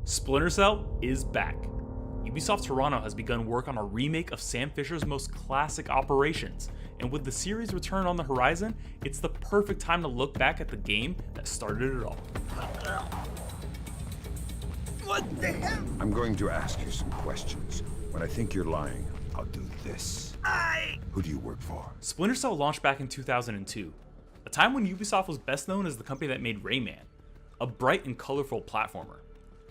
Splinter Cell is back. Ubisoft Toronto has begun work on a remake of Sam Fisher's most classic Operations, and with the series' return on the horizon, it's the perfect time to look back at the game that started it all. What the hell? I'm going to ask you some questions. When I think you're lying, I'll do this. Who do you work for? Splinter Cell launched back in 2002, a time when Ubisoft was best known as the company that made Rayman, a bright and colorful platformer.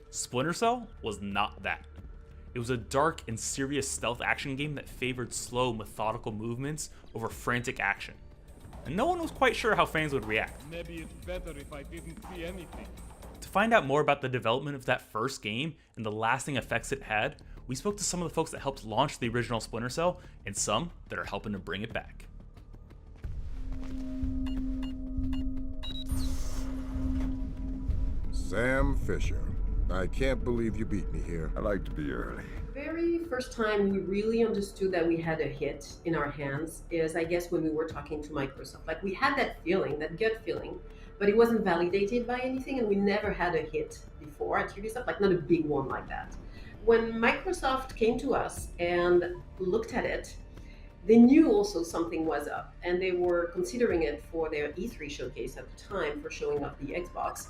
Splinter Cell was not that. It was a dark and serious stealth action game that favored slow, methodical movements over frantic action. And no one was quite sure how fans would react. Maybe it's better if I didn't see anything. To find out more about the development of that first game and the lasting effects it had, we spoke to some of the folks that helped launch the original Splinter Cell and some that are helping to bring it back. Sam Fisher. I can't believe you beat me here. I like to be early. Very first time we really understood that we had a hit in our hands is, I guess, when we were talking to Microsoft. Like, we had that feeling, that gut feeling, but it wasn't validated by anything, and we never had a hit before at Ubisoft, like not a big one like that. When Microsoft came to us and looked at it, they knew also something was up, and they were considering it for their E3 showcase at the time for showing off the Xbox.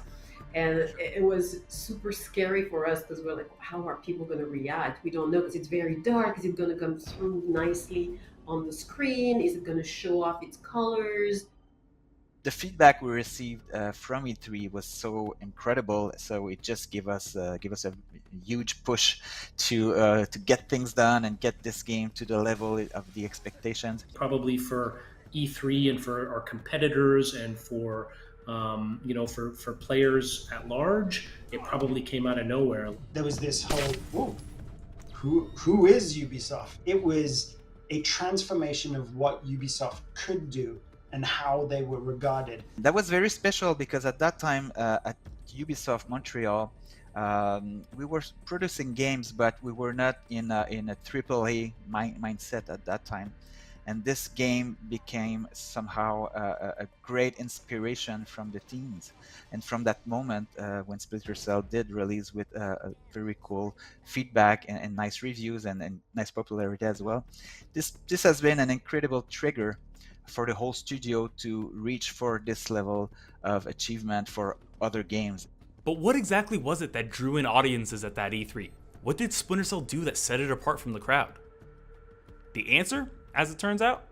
And it was super scary for us because we're like, how are people going to react? We don't know because it's very dark. Is it going to come through nicely on the screen? Is it going to show off its colors? The feedback we received from E3 was so incredible, so it just gave us a huge push to get things done and get this game to the level of the expectations. Probably for E3 and for our competitors and for for players at large, it probably came out of nowhere. There was this whole, who is Ubisoft? It was a transformation of what Ubisoft could do and how they were regarded. That was very special because at that time at Ubisoft Montreal, we were producing games, but we were not in a AAA mindset at that time. And this game became somehow a great inspiration from the teams. And from that moment, when Splinter Cell did release with a very cool feedback and nice reviews and nice popularity as well, this has been an incredible trigger for the whole studio to reach for this level of achievement for other games. But what exactly was it that drew in audiences at that E3? What did Splinter Cell do that set it apart from the crowd? The answer, as it turns out,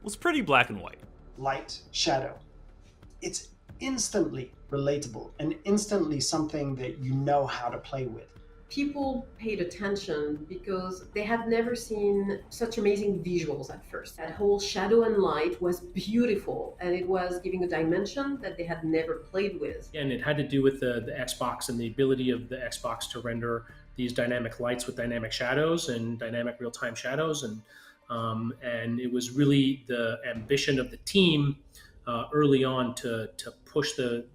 was pretty black and white. Light, shadow. It's instantly relatable and instantly something that you know how to play with. People paid attention because they had never seen such amazing visuals at first. That whole shadow and light was beautiful, and it was giving a dimension that they had never played with. And it had to do with the Xbox and the ability of the Xbox to render these dynamic lights with dynamic shadows and dynamic real-time shadows. And it was really the ambition of the team early on to push the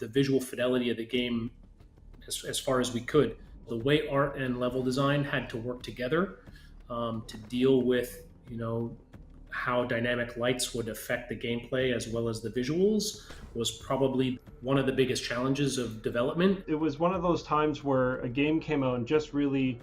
visual fidelity of the game as far as we could. The way art and level design had to work together to deal with, how dynamic lights would affect the gameplay as well as the visuals was probably one of the biggest challenges of development. It was one of those times where a game came out and just really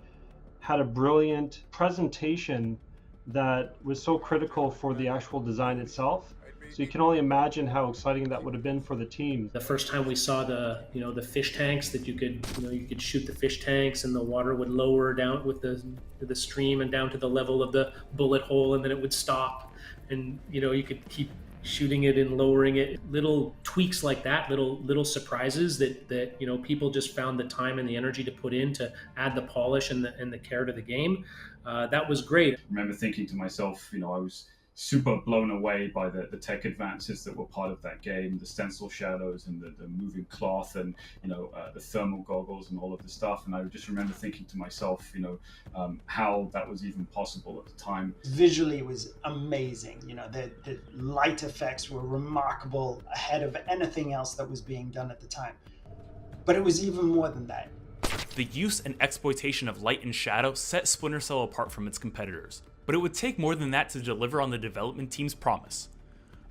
had a brilliant presentation that was so critical for the actual design itself. So you can only imagine how exciting that would have been for the team. The first time we saw the fish tanks that you could shoot the fish tanks and the water would lower down with the stream and down to the level of the bullet hole, and then it would stop, and you could keep shooting it and lowering it. Little tweaks like that, little surprises that people just found the time and the energy to put in to add the polish and the care to the game. That was great. I remember thinking to myself, I was super blown away by the tech advances that were part of that game, the stencil shadows and the moving cloth and the thermal goggles and all of the stuff. And I just remember thinking to myself, how that was even possible at the time. Visually it was amazing. The light effects were remarkable, ahead of anything else that was being done at the time. But it was even more than that. The use and exploitation of light and shadow set Splinter Cell apart from its competitors. But it would take more than that to deliver on the development team's promise.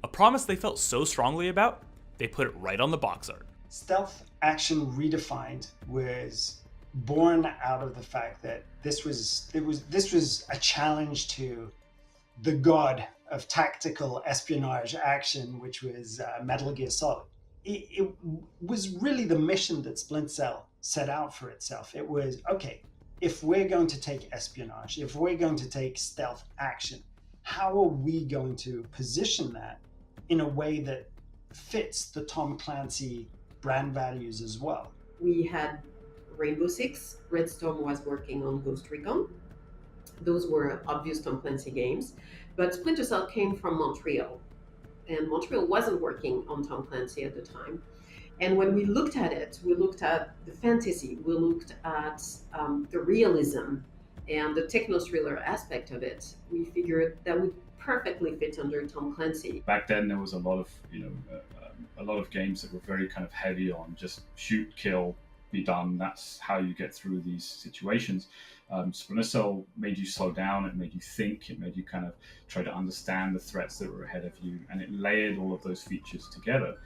A promise they felt so strongly about, they put it right on the box art. Stealth action redefined was born out of the fact that this was a challenge to the god of tactical espionage action, which was Metal Gear Solid. It was really the mission that Splinter Cell set out for itself. It was, okay, if we're going to take espionage, if we're going to take stealth action, how are we going to position that in a way that fits the Tom Clancy brand values as well? We had Rainbow Six, Red Storm was working on Ghost Recon. Those were obvious Tom Clancy games, but Splinter Cell came from Montreal, and Montreal wasn't working on Tom Clancy at the time. And when we looked at it, we looked at the fantasy, we looked at the realism and the techno-thriller aspect of it. We figured that would perfectly fit under Tom Clancy. Back then, there was a lot of, a lot of games that were very kind of heavy on just shoot, kill, be done. That's how you get through these situations. Splinter Cell made you slow down, it made you think, it made you kind of try to understand the threats that were ahead of you, and it layered all of those features together.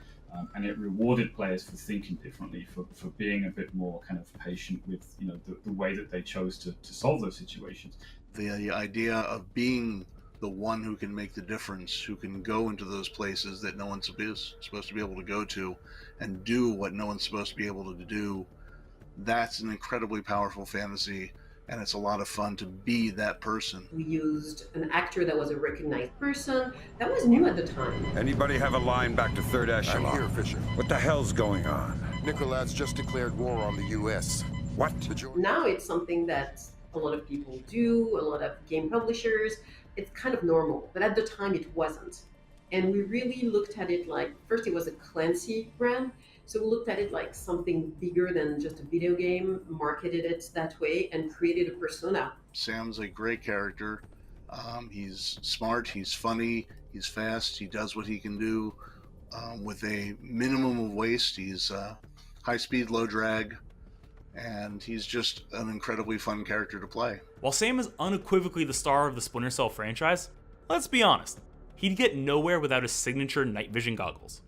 And it rewarded players for thinking differently, for being a bit more kind of patient with the way that they chose to solve those situations. The idea of being the one who can make the difference, who can go into those places that no one's supposed to be able to go to and do what no one's supposed to be able to do, that's an incredibly powerful fantasy, and it's a lot of fun to be that person. We used an actor that was a recognized person. That was new at the time. Anybody have a line back to 3rd Echelon? I'm here, Fisher. What the hell's going on? Nicolad's just declared war on the U.S. What? Now it's something that a lot of people do, a lot of game publishers. It's kind of normal, but at the time it wasn't. And we really looked at it like, first it was a Clancy brand, so we looked at it like something bigger than just a video game, marketed it that way, and created a persona. Sam's a great character. He's smart, he's funny, he's fast, he does what he can do with a minimum of waste. He's high speed, low drag, and he's just an incredibly fun character to play. While Sam is unequivocally the star of the Splinter Cell franchise, let's be honest, he'd get nowhere without his signature night vision goggles.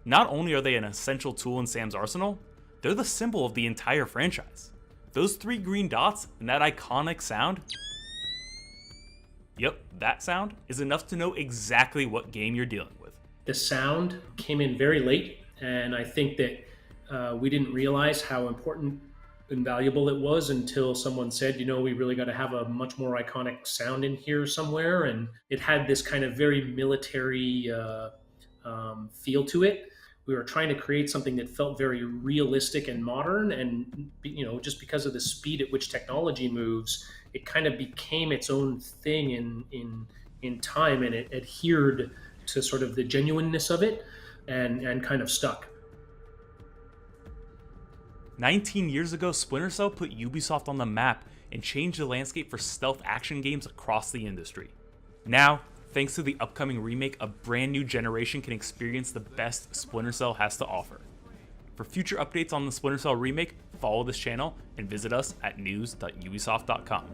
Not only are they an essential tool in Sam's arsenal, they're the symbol of the entire franchise. Those 3 green dots and that iconic sound, yep, that sound is enough to know exactly what game you're dealing with. The sound came in very late, and I think that we didn't realize how important and valuable it was until someone said, we really got to have a much more iconic sound in here somewhere. And it had this kind of very military feel to it. We were trying to create something that felt very realistic and modern, and just because of the speed at which technology moves, it kind of became its own thing in time, and it adhered to sort of the genuineness of it and kind of stuck. 19 years ago, Splinter Cell put Ubisoft on the map and changed the landscape for stealth action games across the industry. Now, thanks to the upcoming remake, a brand new generation can experience the best Splinter Cell has to offer. For future updates on the Splinter Cell remake, follow this channel and visit us at news.ubisoft.com.